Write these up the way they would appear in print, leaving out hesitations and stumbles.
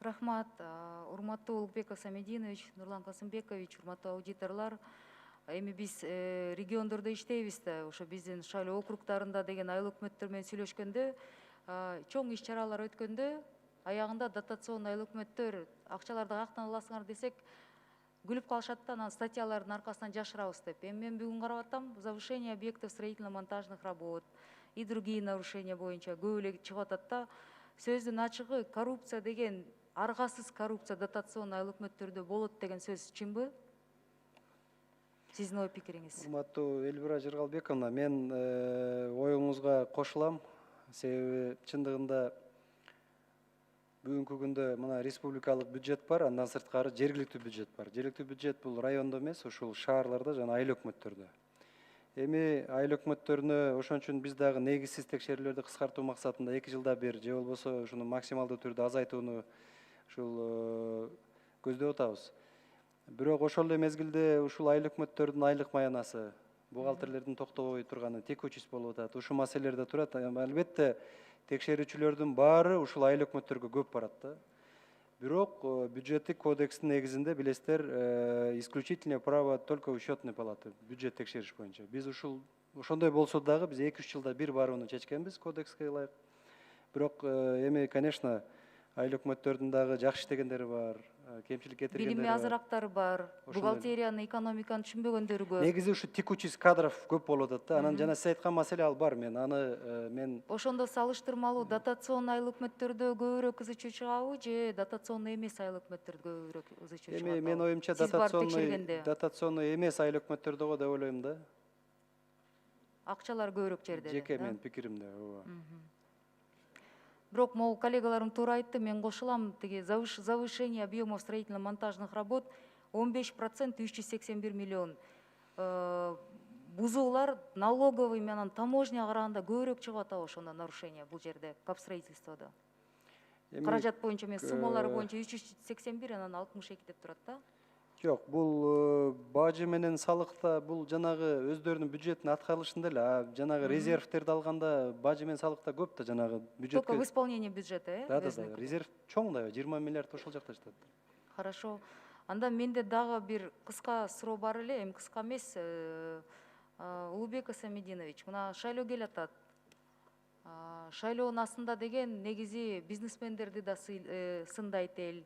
Рахмат, урматтуу Улукбек Асамединович, Нурлан Касымбекович, урматтуу аудиторлар. Эми биз региондордо иштейбиз да, ошо биздин шайлоо округдарында деген айыл өкмөттөр менен сүйлөшкөндө, чоң иш чаралар өткөндө, аягында дотационный айыл өкмөттөр акчаларды каяктан аласыңар десек, күлүп калышат да, анан статьялардын аркасынан жашырабыз деп. Эми мен бүгүн карап атам, завышение объектов строительно-монтажных работ и другие нарушения боюнча көп эле чыгып атат да. Сөздүн ачыгы, коррупция деген, аргасыз коррупция дотационный айыл өкмөттөрдө болот деген сөз чынбы? Сиздин ой пикириңиз. Урматтуу Элбира Жыргалбековна, мен оюңузга кошулам. Себеби чындыгында бүгүнкү күндө мына республикалык бюджет бар, андан сырткары жергиликтүү бюджет бар. Жергиликтүү бюджет бул райондо эмес, ушул шаарларда жана айыл өкмөттөрдө. Эми айыл өкмөттөрүнө ошон үчүн биз дагы негизсиз текшерүүлөрдү кыскартуу максатында 2 жылда бир же болбосо ушуну максималдуу түрдө азайтууну ушул көздөп атабыз. Бирок ошол эле мезгилде ушул айыл өкмөттөрдүн айлык маянасы, бухгалтерлердин токтобой турганы, текучесть болуп атат. Ушул маселелер да турат. Албетте текшерүүчүлөрдүн баары ушул айыл өкмөттөргө көп барат да. Бирок бюджеттик кодекстин негизинде билесиздер, исключительное право только у счетной палаты бюджет текшериш боюнча. Биз ошондой болсо дагы биз 2-3 жылда бир барууну чечкенбиз кодекске ылайык. Бирок эми, конечно, айыл өкмөттөрдүн дагы жакшы иштегендери бар, кемчилик кетиргендери бар. Билими азыраактары бар, бухгалтерияны, экономиканы түшүнбөгөндөр көп. Негизи ушу текучесть кадров көп болуп атат да. Анан жана сиз айткан маселе ал бар. Мен Ошондо салыштырмалуу дотационный айыл өкмөттөрдө көбүрөөк ызы-чуу чыгабы же дотационный эмес айыл өкмөттөрдө көбүрөөк ызы-чуу чыгат? эми мен оюмча дотационный эмес айыл өкмөттөрдө го деп ойлойм да. Акчалар көбүрөөк жерде. Жеке мен пикиримде, ооба. Бирок могу коллегаларым туура айтты, мен кошулам, тиги завышение объемов строительно-монтажных работ 15% 381 миллион. Бузуулар налоговый менен таможняга караганда көбүрөөк чыгып атабы ошондо нарушение бул жерде, капстроительстводо? Каражат боюнча мен суммалары боюнча 381, анан 62 деп турат да. Жок, бул бажы менен салыкта бул жанагы өздөрүнүн бюджеттин аткарылышында эле, жанагы резервтерди алганда бажы менен салыкта көп да жанагы бюджетке. Только в исполнении бюджета, Да, резерв чоң да, 20 миллиард ошол жакта жатат. Хорошо. Анда менде дагы бир кыска суроо бар эле, эми кыска эмес. Улукбек Асамединович, мына шайлоо келатат. Шайлоонун астында деген негизи бизнесмендерди да сындайт эл.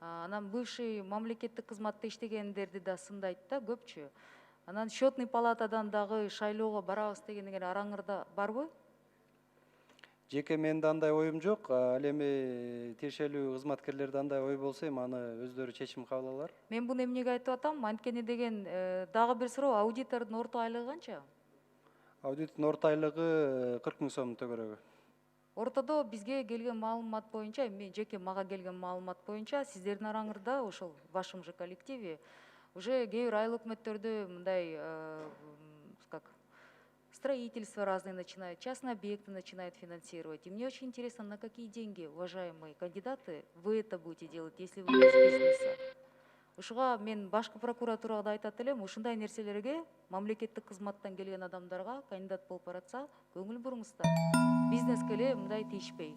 Анан бывший мамлекеттик кызматта иштегендерди да сындайт да көпчү. Анан счетный палатадан дагы шайлоого барабыз дегендер араңырда барбы? Жеке менде андай оюм жок. Ал эми тиешелүү кызматкерлерде андай ой болсо, эми аны өздөрү чечим кабыл алалар. Мен буну эмнеге айтып атам? Анткени деген дагы бир суроо, аудитордун орто айлыгы канча? Аудитордун орто айлыгы 40 000 сом төгөрөгө. Ортодо бизге келген маалымат боюнча, мен жеке мага келген маалымат боюнча, сиздердин араңырда ошол вашем же коллективе уже кээ бир айыл өкмөттөрдө мындай как строительство разные начинают, частные объекты начинают финансировать. И мне очень интересно, на какие деньги, уважаемые кандидаты, вы это будете делать, если вы из бизнеса? Ушуга мен башкы прокуратурага да айтат элем, ушундай нерселерге мамлекеттик кызматтан келген адамдарга кандидат болуп баратса, көңүл буруңуздар. Бизнеске эле мындай тийишпей.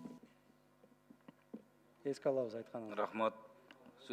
Эске алабыз айтканыңызды. Рахмат.